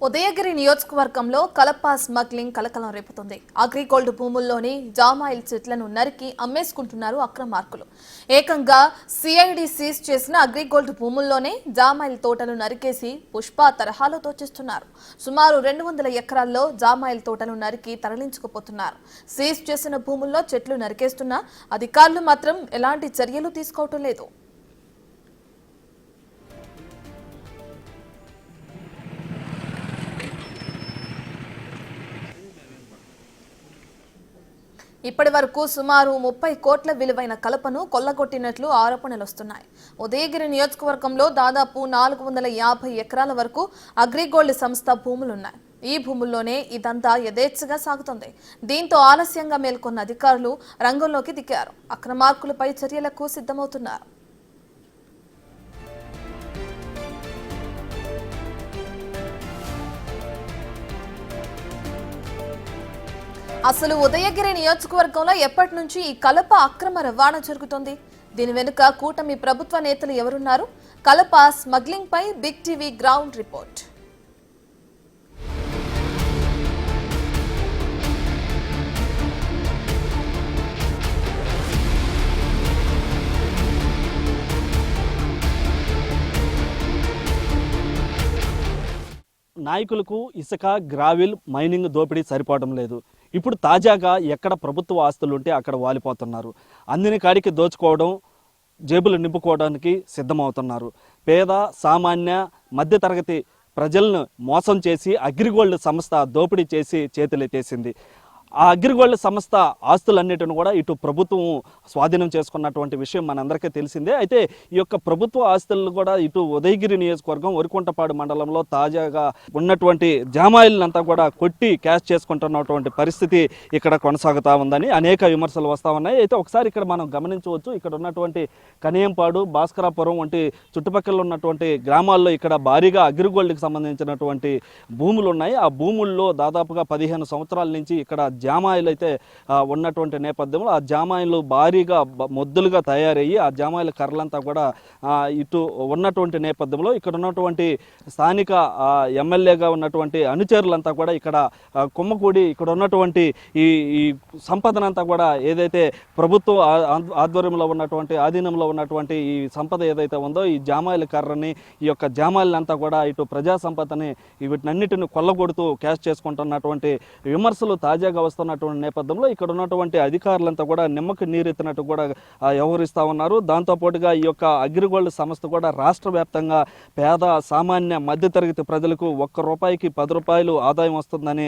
ఉదయగిరి నియోజకవర్గంలో కలప స్మగ్లింగ్ కలకలం రేపుతుంది. అగ్రిగోల్డ్ భూముల్లోని జామాయిల్ చెట్లను నరికి అమ్మేసుకుంటున్నారు అక్రమార్కులు. ఏకంగా సిఐడి సీజ్ చేసిన అగ్రిగోల్డ్ భూముల్లోనే జామాయిల్ తోటలు నరికేసి పుష్ప తరహాలో దోచేస్తున్నారు. సుమారు 200 ఎకరాల్లో జామాయిల్ తోటలు నరికి తరలించుకుపోతున్నారు. సీజ్ చేసిన భూముల్లో చెట్లు నరికేస్తున్నా అధికారులు మాత్రం ఎలాంటి చర్యలు తీసుకోవటం లేదు. ఇప్పటి వరకు సుమారు 30 కోట్ల విలువైన కలపను కొల్లగొట్టినట్లు ఆరోపణలు వస్తున్నాయి. ఉదయగిరి నియోజకవర్గంలో దాదాపు 450 ఎకరాల వరకు అగ్రిగోల్డ్ సంస్థ భూములున్నాయి. ఈ భూముల్లోనే ఇదంతా యథేచ్ఛగా సాగుతుంది. దీంతో ఆలస్యంగా మేల్కొన్న అధికారులు రంగంలోకి దిగారు. అక్రమార్కులపై చర్యలకు సిద్ధమవుతున్నారు. అసలు ఉదయగిరి నియోజకవర్గంలో ఎప్పటి నుంచి ఈ కలప అక్రమ రవాణా జరుగుతోంది? దీని వెనుక కూటమి ప్రభుత్వ నేతలు ఎవరున్నారు? కలప స్మగ్లింగ్ పై బిగ్ టీవీ గ్రౌండ్ రిపోర్ట్. నాయకులకు ఇసుక గ్రావిల్ మైనింగ్ దోపిడీ సరిపోవడం లేదు. ఇప్పుడు తాజాగా ఎక్కడ ప్రభుత్వ ఆస్తులు ఉంటే అక్కడ వాలిపోతున్నారు. అందిన కాడికి దోచుకోవడం, జేబులు నింపుకోవడానికి సిద్ధమవుతున్నారు. పేద సామాన్య మధ్యతరగతి ప్రజలను మోసం చేసి అగ్రిగోల్డ్ సంస్థ దోపిడీ చేసి చేతులెత్తేసింది. ఆ అగ్రిగోల్డ్ సంస్థ ఆస్తులన్నిటిని కూడా ఇటు ప్రభుత్వం స్వాధీనం చేసుకున్నటువంటి విషయం మనందరికీ తెలిసిందే. అయితే ఈ యొక్క ప్రభుత్వ ఆస్తులను కూడా ఇటు ఉదయగిరి నియోజకవర్గం వరికుంటపాడు మండలంలో తాజాగా ఉన్నటువంటి జామాయిల్నంతా కూడా కొట్టి క్యాష్ చేసుకుంటున్నటువంటి పరిస్థితి ఇక్కడ కొనసాగుతూ ఉందని అనేక విమర్శలు వస్తూ ఉన్నాయి. అయితే ఒకసారి ఇక్కడ మనం గమనించవచ్చు, ఇక్కడ ఉన్నటువంటి కనియంపాడు, భాస్కరాపురం వంటి చుట్టుపక్కల ఉన్నటువంటి గ్రామాల్లో ఇక్కడ భారీగా అగ్రిగోల్డ్కి సంబంధించినటువంటి భూములు ఉన్నాయి. ఆ భూముల్లో దాదాపుగా 15 సంవత్సరాల నుంచి ఇక్కడ జామాయిలు అయితే ఉన్నటువంటి నేపథ్యంలో ఆ జామాయిలు భారీగా మొద్దులుగా తయారయ్యి ఆ జామాయిల కర్రలంతా కూడా ఇటు ఉన్నటువంటి నేపథ్యంలో ఇక్కడ ఉన్నటువంటి స్థానిక ఎమ్మెల్యేగా ఉన్నటువంటి అనుచరులంతా కూడా ఇక్కడ కుమ్మకూడి ఇక్కడ ఉన్నటువంటి ఈ సంపదనంతా కూడా ఏదైతే ప్రభుత్వ ఆధ్వర్యంలో ఉన్నటువంటి ఆధీనంలో ఉన్నటువంటి ఈ సంపద ఏదైతే ఉందో ఈ జామాయిల కర్రని ఈ యొక్క జామాయిలంతా కూడా ఇటు ప్రజా సంపదని వీటినన్నిటిని కొల్లగొడుతూ క్యాష్ చేసుకుంటున్నటువంటి విమర్శలు తాజాగా వస్తున్నటువంటి నేపథ్యంలో ఇక్కడ ఉన్నటువంటి అధికారులంతా కూడా నిమ్మకి నీరెత్తినట్టు కూడా వ్యవహరిస్తూ ఉన్నారు. దాంతోపాటుగా ఈ యొక్క అగ్రిగోల్డ్ సంస్థ కూడా రాష్ట్ర వ్యాప్తంగా పేద సామాన్య మధ్యతరగతి ప్రజలకు ₹1కి 10 రూపాయలు ఆదాయం వస్తుందని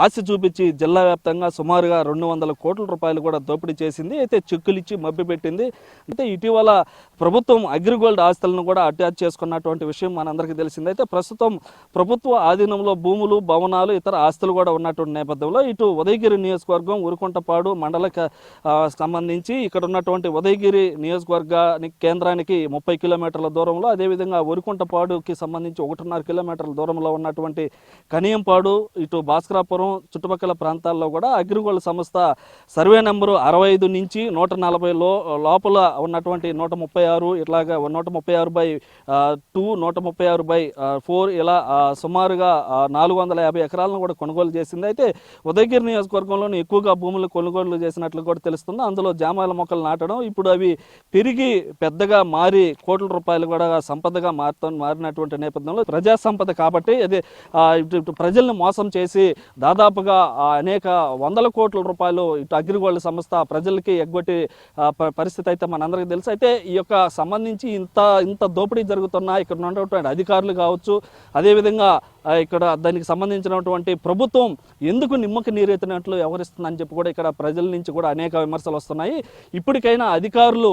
ఆశ చూపించి జిల్లా వ్యాప్తంగా సుమారుగా 200 కోట్ల రూపాయలు కూడా దోపిడీ చేసింది. అయితే చెక్కులిచ్చి మభ్యపెట్టింది. అయితే ఇటీవల ప్రభుత్వం అగ్రిగోల్డ్ ఆస్తులను కూడా అటాచ్ చేసుకున్నటువంటి విషయం మనందరికీ తెలిసింది. అయితే ప్రస్తుతం ప్రభుత్వ ఆధీనంలో భూములు, భవనాలు, ఇతర ఆస్తులు కూడా ఉన్నటువంటి నేపథ్యంలో ఇటు ఉదయగిరి నియోజకవర్గం ఉరుకుంటపాడు మండలకి సంబంధించి ఇక్కడ ఉన్నటువంటి ఉదయగిరి నియోజకవర్గానికి కేంద్రానికి 30 కిలోమీటర్ల దూరంలో, అదేవిధంగా ఉరుకుంటపాడుకి సంబంధించి 1.5 కిలోమీటర్ల దూరంలో ఉన్నటువంటి కనియంపాడు, ఇటు భాస్కరాపురం చుట్టుపక్కల ప్రాంతాల్లో కూడా అగ్రిగోల్డ్ సంస్థ సర్వే నెంబరు 65 నుంచి 140 లోపల ఉన్నటువంటి 136 ఇట్లాగా 136/2, 136/4 ఇలా సుమారుగా 450 ఎకరాలను కూడా కొనుగోలు చేసింది. అయితే ఉదయగిరి నియోజకవర్గంలోని ఎక్కువగా భూములు కొనుగోలు చేసినట్లు కూడా తెలుస్తుంది. అందులో జామాయిల మొక్కలు నాటడం ఇప్పుడు అవి పెరిగి పెద్దగా మారి కోట్ల రూపాయలు కూడా సంపదగా మారినటువంటి నేపథ్యంలో ప్రజా సంపద కాబట్టి అదే ప్రజల్ని మోసం చేసి దాదాపుగా అనేక 100 కోట్ల రూపాయలు ఇటు అగ్రిగోల్డ్ సంస్థ ప్రజలకి ఎగ్గొట్టి పరిస్థితి అయితే మనందరికీ తెలుసు. అయితే ఈ యొక్క సంబంధించి ఇంత దోపిడీ జరుగుతున్నా ఇక్కడ ఉన్నటువంటి అధికారులు కావచ్చు, అదేవిధంగా ఇక్కడ దానికి సంబంధించినటువంటి ప్రభుత్వం ఎందుకు నిమ్మకి నీరెత్తినట్లు వ్యవహరిస్తుందని చెప్పి కూడా ఇక్కడ ప్రజల నుంచి కూడా అనేక విమర్శలు వస్తున్నాయి. ఇప్పటికైనా అధికారులు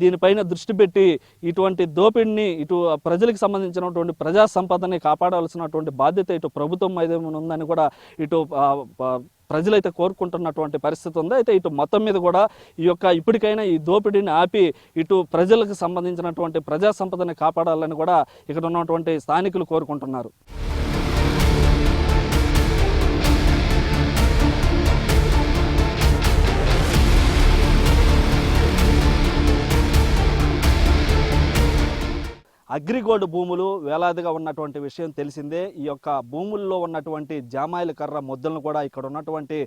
దీనిపైన దృష్టి పెట్టి ఇటువంటి దోపిడిని ఇటు ప్రజలకు సంబంధించినటువంటి ప్రజా సంపదని కాపాడాల్సినటువంటి బాధ్యత ఇటు ప్రభుత్వం మీద ఉందని కూడా ఇటు ప్రజలైతే కోరుకుంటున్నటువంటి పరిస్థితి ఉంది. అయితే ఇటు మొత్తం మీద కూడా ఈ యొక్క ఇప్పటికైనా ఈ దోపిడీని ఆపి ఇటు ప్రజలకు సంబంధించినటువంటి ప్రజా సంపదని కాపాడాలని కూడా ఇక్కడ ఉన్నటువంటి స్థానికులు కోరుకుంటున్నారు. అగ్రిగోల్డ్ భూములు వేలాదిగా ఉన్నటువంటి విషయం తెలిసిందే. ఈ యొక్క భూముల్లో ఉన్నటువంటి జామాయిల కర్ర మొద్దులను కూడా ఇక్కడ ఉన్నటువంటి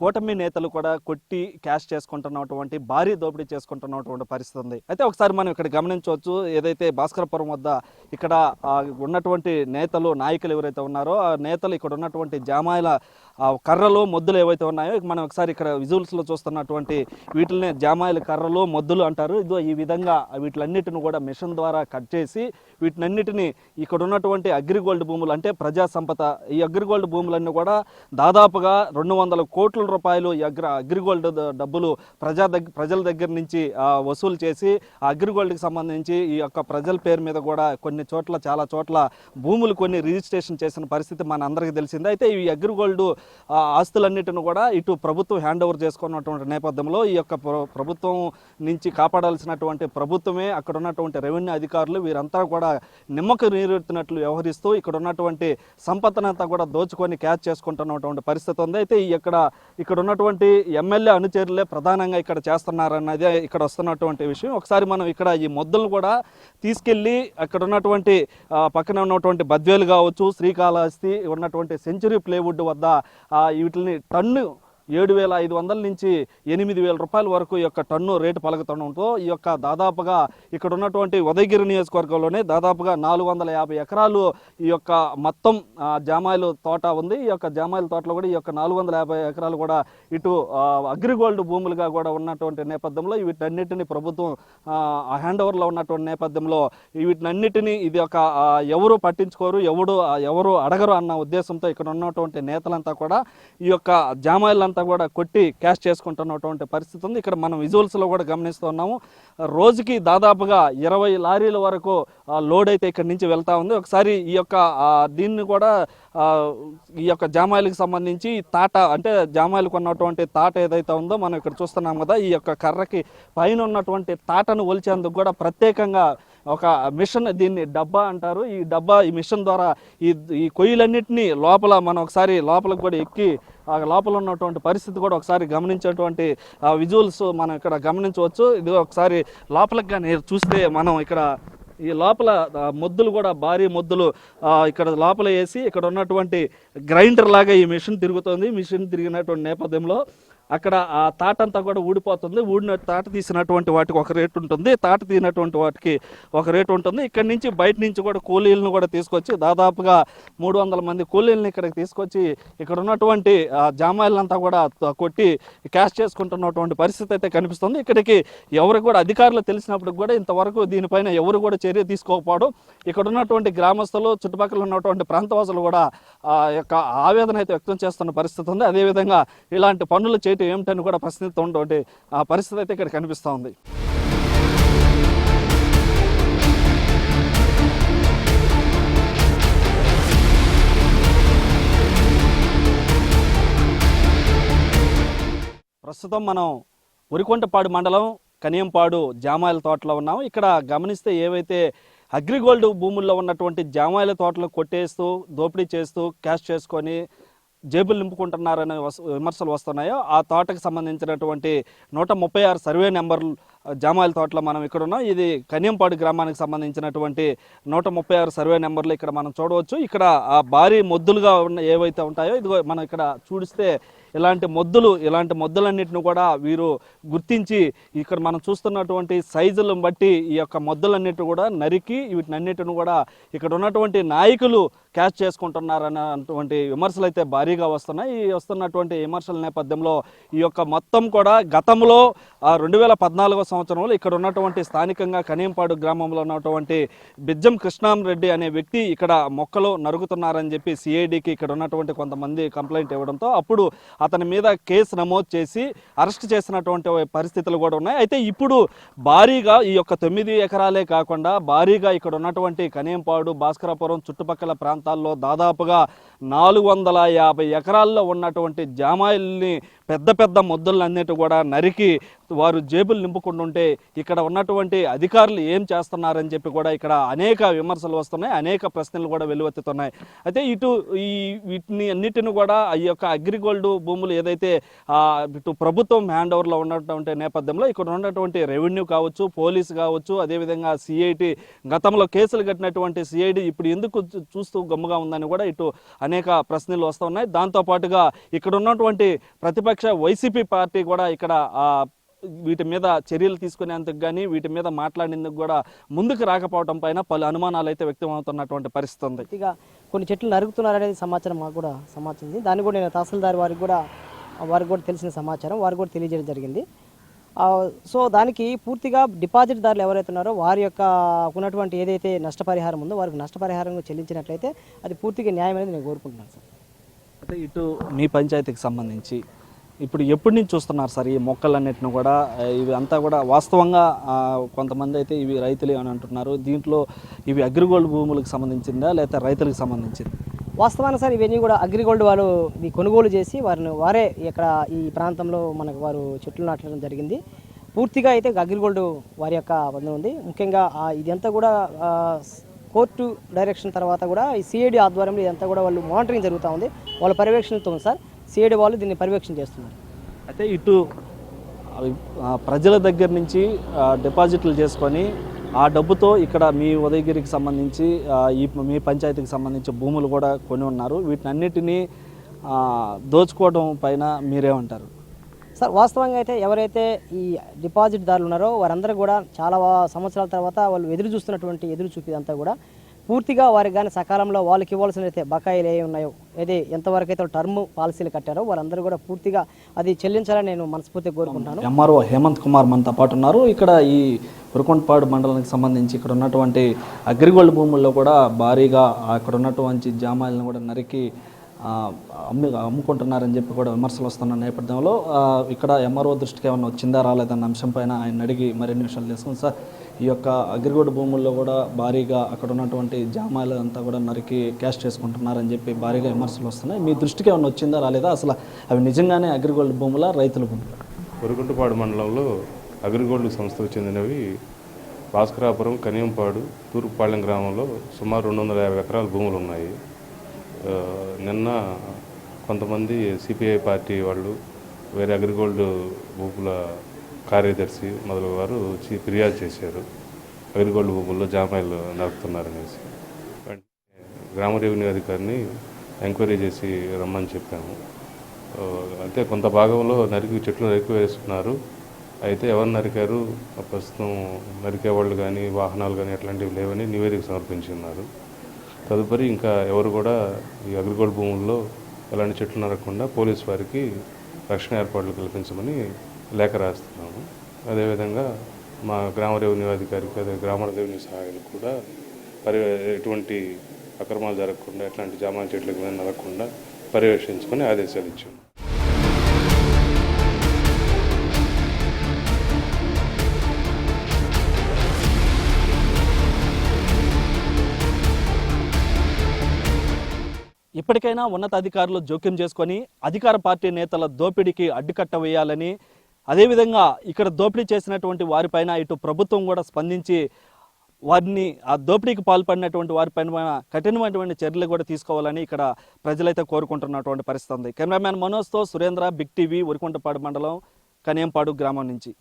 కూటమి నేతలు కూడా కొట్టి క్యాష్ చేసుకుంటున్నటువంటి భారీ దోపిడీ చేసుకుంటున్నటువంటి పరిస్థితి ఉంది. అయితే ఒకసారి మనం ఇక్కడ గమనించవచ్చు, ఏదైతే భాస్కరపురం వద్ద ఇక్కడ ఉన్నటువంటి నేతలు నాయకులు ఎవరైతే ఉన్నారో ఆ నేతలు ఇక్కడ ఉన్నటువంటి జామాయిల కర్రలు మొద్దులు ఏవైతే ఉన్నాయో మనం ఒకసారి ఇక్కడ విజువల్స్లో చూస్తున్నటువంటి వీటిని జామాయిల కర్రలు మొద్దులు అంటారు. ఇదో ఈ విధంగా వీటిలన్నిటిని కూడా మిషన్ ద్వారా కట్ చేసి వీటినన్నిటిని ఇక్కడ ఉన్నటువంటి అగ్రిగోల్డ్ భూములు అంటే ప్రజా సంపద, ఈ అగ్రిగోల్డ్ భూములన్నీ కూడా దాదాపుగా 200 కోట్ల రూపాయలు అగ్రిగోల్డ్ డబ్బులు ప్రజల దగ్గర నుంచి వసూలు చేసి ఆ అగ్రిగోల్డ్కి సంబంధించి ఈ యొక్క ప్రజల పేరు మీద కూడా కొన్ని చోట్ల చాలా చోట్ల భూములు కొన్ని రిజిస్ట్రేషన్ చేసిన పరిస్థితి మన అందరికీ తెలిసిందే. అయితే ఈ అగ్రిగోల్డ్ ఆస్తులన్నిటిని కూడా ఇటు ప్రభుత్వం హ్యాండ్ ఓవర్ చేసుకున్నటువంటి నేపథ్యంలో ఈ యొక్క ప్రభుత్వం నుంచి కాపాడాల్సినటువంటి ప్రభుత్వమే అక్కడ ఉన్నటువంటి రెవెన్యూ అధికారులు వీరంతా కూడా నిమ్మకు నీరెత్తినట్లు వ్యవహరిస్తూ ఇక్కడ ఉన్నటువంటి సంపదనంతా కూడా దోచుకొని క్యాచ్ చేసుకుంటున్నటువంటి పరిస్థితి ఉంది. అయితే ఇక్కడ ఉన్నటువంటి ఎమ్మెల్యే అనుచరులే ప్రధానంగా ఇక్కడ చేస్తున్నారన్నదే ఇక్కడ వస్తున్నటువంటి విషయం. ఒకసారి మనం ఇక్కడ ఈ మొద్దులను కూడా తీసుకెళ్ళి అక్కడ ఉన్నటువంటి పక్కన ఉన్నటువంటి బద్వేలు కావచ్చు, శ్రీకాళహస్తి ఉన్నటువంటి సెంచురీ ప్లేవుడ్ వద్ద వీటిని టన్ను 7,500 నుంచి 8,000 రూపాయల వరకు ఈ యొక్క టన్ను రేటు పలుకుతుండటంతో ఈ యొక్క దాదాపుగా ఇక్కడ ఉన్నటువంటి ఉదయగిరి నియోజకవర్గంలోనే దాదాపుగా 450 ఎకరాలు ఈ యొక్క మొత్తం జామాయిల తోట ఉంది. ఈ యొక్క జామాయిల తోటలో కూడా ఈ యొక్క 450 ఎకరాలు కూడా ఇటు అగ్రిగోల్డ్ భూములుగా కూడా ఉన్నటువంటి నేపథ్యంలో వీటన్నిటిని ప్రభుత్వం హ్యాండ్ ఓవర్లో ఉన్నటువంటి నేపథ్యంలో వీటినన్నిటినీ ఇది ఒక ఎవరు పట్టించుకోరు, ఎవరు అడగరు అన్న ఉద్దేశంతో ఇక్కడ ఉన్నటువంటి నేతలంతా కూడా ఈ యొక్క జామాయిలంతా కూడా కొట్టి క్యాష్ చేసుకుంటున్నటువంటి పరిస్థితి ఉంది. ఇక్కడ మనం విజువల్స్లో కూడా గమనిస్తున్నాము. రోజుకి దాదాపుగా 20 లారీల వరకు లోడ్ అయితే ఇక్కడి నుంచి వెళ్తా ఉంది. ఒకసారి ఈ యొక్క దీన్ని కూడా ఈ యొక్క జామాయిలకు సంబంధించి తాట అంటే జామాయిలకు ఉన్నటువంటి తాట ఏదైతే ఉందో మనం ఇక్కడ చూస్తున్నాం కదా, ఈ యొక్క కర్రకి పైన ఉన్నటువంటి తాటను ఒలిచేందుకు కూడా ప్రత్యేకంగా ఒక మిషన్, దీన్ని డబ్బా అంటారు. ఈ మిషన్ ద్వారా ఈ కొయ్యలన్నింటినీ లోపల మనం ఒకసారి లోపలికి కూడా ఎక్కి ఆ లోపల ఉన్నటువంటి పరిస్థితి కూడా ఒకసారి గమనించేటువంటి విజువల్స్ మనం ఇక్కడ గమనించవచ్చు. ఇది ఒకసారి లోపలికి కానీ చూస్తే మనం ఇక్కడ ఈ లోపల మొద్దులు కూడా భారీ మొద్దులు ఇక్కడ లోపల వేసి ఇక్కడ ఉన్నటువంటి గ్రైండర్ లాగా ఈ మిషన్ తిరుగుతుంది. మిషన్ తిరిగినటువంటి నేపథ్యంలో అక్కడ ఆ తాట అంతా కూడా ఊడిపోతుంది. ఊడిన తాట తీసినటువంటి వాటికి ఒక రేటు ఉంటుంది, తాట తీసినటువంటి వాటికి ఒక రేటు ఉంటుంది. ఇక్కడ నుంచి బయట నుంచి కూడా కూలీలను కూడా తీసుకొచ్చి దాదాపుగా 300 మంది కూలీలను ఇక్కడికి తీసుకొచ్చి ఇక్కడ ఉన్నటువంటి జామాయిలంతా కూడా కొట్టి క్యాష్ చేసుకుంటున్నటువంటి పరిస్థితి అయితే కనిపిస్తుంది. ఇక్కడికి ఎవరికి కూడా అధికారులు తెలిసినప్పుడు కూడా ఇంతవరకు దీనిపైన ఎవరు కూడా చర్య తీసుకోకపోవడం, ఇక్కడ ఉన్నటువంటి గ్రామస్తులు చుట్టుపక్కల ఉన్నటువంటి ప్రాంతవాసులు కూడా యొక్క ఆవేదన అయితే వ్యక్తం చేస్తున్న పరిస్థితి ఉంది. అదేవిధంగా ఇలాంటి పనులు చేయటం ఏమిటని కూడా ప్రశ్నిస్తున్నటువంటి పరిస్థితి అయితే ఇక్కడ కనిపిస్తూ ఉంది. ప్రస్తుతం మనం ఉరికొంటపాడు మండలం కనియంపాడు జామాయిల తోటలో ఉన్నాం. ఇక్కడ గమనిస్తే ఏవైతే అగ్రిగోల్డ్ భూముల్లో ఉన్నటువంటి జామాయిల తోటలు కొట్టేస్తూ దోపిడీ చేస్తూ క్యాష్ చేసుకొని జేబులు నింపుకుంటున్నారనే విమర్శలు వస్తున్నాయో ఆ తోటకు సంబంధించినటువంటి 136 సర్వే నెంబర్ జామాయిల తోటలో మనం ఇక్కడ ఉన్నాం. ఇది కనియంపాడు గ్రామానికి సంబంధించినటువంటి 136 సర్వే నెంబర్లు ఇక్కడ మనం చూడవచ్చు. ఇక్కడ ఆ భారీ మొద్దులుగా ఉన్న ఏవైతే ఉంటాయో ఇదిగో మనం ఇక్కడ చూస్తే ఇలాంటి మొద్దులన్నింటిని కూడా వీరు గుర్తించి ఇక్కడ మనం చూస్తున్నటువంటి సైజులను బట్టి ఈ యొక్క మొద్దులన్నింటిని కూడా నరికి వీటినన్నిటిని కూడా ఇక్కడ ఉన్నటువంటి నాయకులు క్యాచ్ చేసుకుంటున్నారన్నటువంటి విమర్శలు అయితే భారీగా వస్తున్నాయి. ఈ వస్తున్నటువంటి విమర్శల నేపథ్యంలో ఈ యొక్క మొత్తం కూడా గతంలో 2014 సంవత్సరంలో ఇక్కడ ఉన్నటువంటి స్థానికంగా కనియంపాడు గ్రామంలో ఉన్నటువంటి బిజ్జం కృష్ణారెడ్డి అనే వ్యక్తి ఇక్కడ మొక్కలు నరుగుతున్నారని చెప్పి సిఐడికి ఇక్కడ ఉన్నటువంటి కొంతమంది కంప్లైంట్ ఇవ్వడంతో అప్పుడు అతని మీద కేసు నమోదు చేసి అరెస్ట్ చేసినటువంటి పరిస్థితులు కూడా ఉన్నాయి. అయితే ఇప్పుడు భారీగా ఈ యొక్క 9 ఎకరాలే కాకుండా భారీగా ఇక్కడ ఉన్నటువంటి కనియంపాడు భాస్కరపురం చుట్టుపక్కల ప్రాంతాల్లో దాదాపుగా 450 ఎకరాల్లో ఉన్నటువంటి జామాయిల్ని పెద్ద పెద్ద మొద్దులన్నిటి కూడా నరికి వారు జేబులు నింపుకుంటుంటే ఇక్కడ ఉన్నటువంటి అధికారులు ఏం చేస్తున్నారని చెప్పి కూడా ఇక్కడ అనేక విమర్శలు వస్తున్నాయి, అనేక ప్రశ్నలు కూడా వెలువెత్తుతున్నాయి. అయితే వీటిని అన్నిటిని కూడా ఈ యొక్క అగ్రిగోల్డ్ భూములు ఏదైతే ఇటు ప్రభుత్వం హ్యాండ్ ఓవర్లో ఉన్నటువంటి నేపథ్యంలో ఇక్కడ ఉన్నటువంటి రెవెన్యూ కావచ్చు, పోలీసు కావచ్చు, అదేవిధంగా సిఐటి గతంలో కేసులు కట్టినటువంటి సిఐడి ఇప్పుడు ఎందుకు చూస్తూ గమ్ముగా ఉందని కూడా ఇటు అనేక ప్రశ్నలు వస్తున్నాయి. దాంతోపాటుగా ఇక్కడ ఉన్నటువంటి ప్రతిపక్ష వైసీపీ పార్టీ కూడా ఇక్కడ వీటి మీద చర్యలు తీసుకునేందుకు కానీ వీటి మీద మాట్లాడేందుకు కూడా ముందుకు రాకపోవడం పైన పలు అనుమానాలు అయితే వ్యక్తమవుతున్నటువంటి పరిస్థితి ఉంది. కొన్ని చెట్లు నరుగుతున్నారనేది సమాచారం మాకు కూడా సమాచారం. దాన్ని కూడా నేను తహసీల్దార్ వారికి కూడా తెలిసిన సమాచారం వారికి కూడా తెలియజేయడం జరిగింది. సో దానికి పూర్తిగా డిపాజిట్దారులు ఎవరైతే ఉన్నారో వారి యొక్క ఉన్నటువంటి ఏదైతే నష్టపరిహారం ఉందో వారికి నష్టపరిహారం చెల్లించినట్లయితే అది పూర్తిగా న్యాయం అనేది నేను కోరుకుంటున్నాను సార్. అయితే ఇటు మీ పంచాయతీకి సంబంధించి ఇప్పుడు ఎప్పటి నుంచి చూస్తున్నారు సార్ ఈ మొక్కలన్నిటిని కూడా? ఇవి అంతా కూడా వాస్తవంగా కొంతమంది అయితే ఇవి రైతులే అని అంటున్నారు. దీంట్లో ఇవి అగ్రిగోల్డ్ భూములకు సంబంధించిందా లేకపోతే రైతులకు సంబంధించింది? వాస్తవానికి సార్ ఇవన్నీ కూడా అగ్రిగోల్డ్ వాళ్ళు ఇవి కొనుగోలు చేసి వారే ఇక్కడ ఈ ప్రాంతంలో మనకు వారు చెట్లు నాటడం జరిగింది. పూర్తిగా అయితే అగ్రిగోల్డ్ వారి యొక్క బంధం ఉంది. ముఖ్యంగా ఇదంతా కూడా కోర్టు డైరెక్షన్ తర్వాత కూడా ఈ సిఐడి ఆధ్వర్యంలో ఇదంతా కూడా వాళ్ళు మానిటరింగ్ జరుగుతూ ఉంది. వాళ్ళ పర్యవేక్షణతో ఉంది సార్. సిఐడి వాళ్ళు దీన్ని పర్యవేక్షణ చేస్తున్నారు. అయితే ఇటు ప్రజల దగ్గర నుంచి డిపాజిట్లు చేసుకొని ఆ డబ్బుతో ఇక్కడ మీ ఉదయగిరికి సంబంధించి మీ పంచాయతీకి సంబంధించి భూములు కూడా కొని ఉన్నారు. వీటినన్నిటినీ దోచుకోవడం పైన మీరేమంటారు సార్? వాస్తవంగా అయితే ఎవరైతే ఈ డిపాజిట్దారులు ఉన్నారో వారందరూ కూడా చాలా సంవత్సరాల తర్వాత వాళ్ళు ఎదురు చూపేదంతా కూడా పూర్తిగా వారికి కానీ సకాలంలో వాళ్ళకి ఇవ్వాల్సిన అయితే బకాయిలు ఏ ఉన్నాయో ఏది ఎంతవరకు అయితే టర్మ్ పాలసీలు కట్టారో వారందరూ కూడా పూర్తిగా అది చెల్లించాలని నేను మనస్ఫూర్తిగా కోరుకుంటాను. ఎంఆర్ఓ హేమంత్ కుమార్ మనతో పాటు ఉన్నారు. ఇక్కడ ఈ ఉరుకొండపాడు మండలానికి సంబంధించి ఇక్కడ ఉన్నటువంటి అగ్రిగోల్డ్ భూముల్లో కూడా భారీగా అక్కడ ఉన్నటువంటి జామాయిలను కూడా నరికి అమ్ముకుంటున్నారని చెప్పి కూడా విమర్శలు వస్తున్న నేపథ్యంలో ఇక్కడ ఎంఆర్ఓ దృష్టికి ఏమైనా వచ్చిందా రాలేదన్న అంశం పైన ఆయన అడిగి మరిన్ని విషయాలు తెలుసుకుంది. సార్, ఈ యొక్క అగ్రిగోల్డ్ భూముల్లో కూడా భారీగా అక్కడ ఉన్నటువంటి జామాయిలు అంతా కూడా నరికి క్యాష్ చేసుకుంటున్నారని చెప్పి భారీగా విమర్శలు వస్తున్నాయి. మీ దృష్టికి ఏమైనా వచ్చిందా రాలేదా? అసలు అవి నిజంగానే అగ్రిగోల్డ్ భూముల రైతుల భూములు? ఉరుకుంటపాడు మండలంలో అగ్రిగోల్డ్ సంస్థకు చెందినవి భాస్కరాపురం, కనియంపాడు, తూర్పుపాళ్యం గ్రామంలో సుమారు 250 ఎకరాల భూములు ఉన్నాయి. నిన్న కొంతమంది సిపిఐ పార్టీ వాళ్ళు వేరే అగ్రిగోల్డ్ భూముల కార్యదర్శి మొదలగు వారు వచ్చి ఫిర్యాదు చేశారు, అగ్రిగోల్డ్ భూముల్లో జామాయిలు నరుకుతున్నారనేసి. గ్రామ రెవెన్యూ అధికారిని ఎంక్వైరీ చేసి రమ్మని చెప్పాము. అయితే కొంత భాగంలో చెట్లు నరికి వేస్తున్నారు. అయితే ఎవరు నరికారు, ప్రస్తుతం నరికేవాళ్ళు కానీ వాహనాలు కానీ అట్లాంటివి లేవని నివేదిక సమర్పించున్నారు. తదుపరి ఇంకా ఎవరు కూడా ఈ అగ్రిగోల్డ్ భూముల్లో ఎలాంటి చెట్లు నరకకుండా పోలీసు వారికి రక్షణ ఏర్పాట్లు కల్పించమని లేఖ రాస్తున్నాము. అదేవిధంగా మా గ్రామ రెవెన్యూ అధికారికి, అదే గ్రామ రెవెన్యూ సహాయానికి కూడా ఎటువంటి అక్రమాలు జరగకుండా, ఎట్లాంటి జామాన్ చెట్లకు నరకకుండా పర్యవేక్షించుకొని ఆదేశాలు ఇచ్చాము. ఇప్పటికైనా ఉన్నతాధికారులు జోక్యం చేసుకొని అధికార పార్టీ నేతల దోపిడీకి అడ్డుకట్ట వేయాలని, అదేవిధంగా ఇక్కడ దోపిడీ చేసినటువంటి వారిపైన ఇటు ప్రభుత్వం కూడా స్పందించి వారిని ఆ దోపిడీకి పాల్పడినటువంటి వారిపైన కఠినమైనటువంటి చర్యలు కూడా తీసుకోవాలని ఇక్కడ ప్రజలైతే కోరుకుంటున్నటువంటి పరిస్థితి ఉంది. కెమెరామ్యాన్ మనోజ్తో సురేంద్ర, బిగ్ టీవీ, ఉరుకొండపాడు మండలం, కనియంపాడు గ్రామం నుంచి.